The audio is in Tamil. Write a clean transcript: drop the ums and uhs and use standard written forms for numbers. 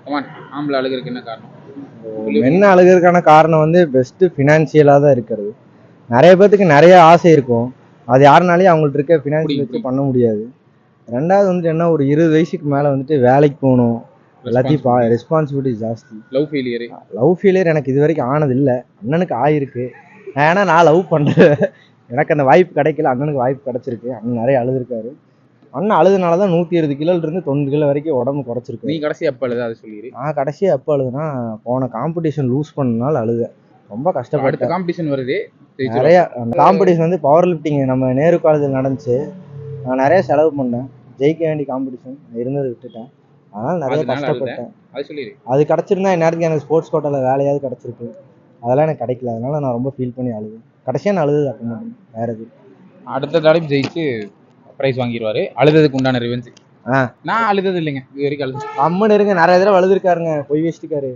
கமான், ஆம்பளை அழுகிறதுக்கு என்ன காரணம்? மென்ன அழுகிறதுக்கான காரணம் வந்து பெஸ்ட் ஃபினான்சியலாக தான் இருக்கிறது. நிறைய பேர்த்துக்கு நிறைய ஆசை இருக்கும், அது யாருனாலையும் அவங்கள்ட்ட இருக்க ஃபினான்ஷியல் வச்சு பண்ண முடியாது. ரெண்டாவது வந்துட்டு என்ன, ஒரு 20 வயசுக்கு மேலே வந்துட்டு வேலைக்கு போகணும், எல்லாத்தையும் ரெஸ்பான்சிபிலிட்டி ஜாஸ்தி. லவ் ஃபெயிலியர் எனக்கு இது வரைக்கும் ஆனது இல்லை. அண்ணனுக்கு ஆயிருக்கு. ஏன்னா நான் லவ் பண்ணுறேன், எனக்கு அந்த வாய்ப்பு கிடைக்கல. அண்ணனுக்கு வாய்ப்பு கிடைச்சிருக்கு. அண்ணன் நிறைய அழுதுருக்காரு. அண்ணன் அழுதுனால தான் 120 கிலோலேருந்து 90 கிலோ வரைக்கும் உடம்பு குறைச்சிருக்கு. நீ கடைசி எப்போ அழுத அதை சொல்லிடு. நான் கடைசியாக எப்போ அழுதுனா, போன காம்படிஷன் லூஸ் பண்ணனால அழுதேன். ரொம்ப கஷ்டப்பட்டு. காம்படிஷன் வருது நிறையா. அந்த காம்படிஷன் வந்து பவர் லிஃப்டிங் நம்ம நேரு காலேஜில் நடந்துச்சு. நான் நிறைய செலவு பண்ணேன், ஜெயிக்க வேண்டிய காம்படிஷன் இருந்ததை விட்டுட்டேன். அதனால் நிறைய கஷ்டப்பட்டேன். அது கிடச்சிருந்தா இந்நேரத்துக்கு எனக்கு ஸ்போர்ட்ஸ் கோட்டாவில் வேலையாவது கிடச்சிருக்கு. அதெல்லாம் எனக்கு கிடைக்கல. அதனால நான் ரொம்ப ஃபீல் பண்ணி அழுது. கடைசியாக நான் அழுது அப்போ மட்டும், வேற எது. அடுத்த தடவை ஜெயிச்சு ப்ரைஸ் வாங்கிடுவாரு. அழுததுக்கு உண்டான ரிவெஞ்ச். நான் அழுதது இல்லைங்க இது வரைக்கும். அம்மன் இருங்க, நிறைய தடவை அழுதுருக்காருங்க, பொய் வச்சுட்டுக்காரு.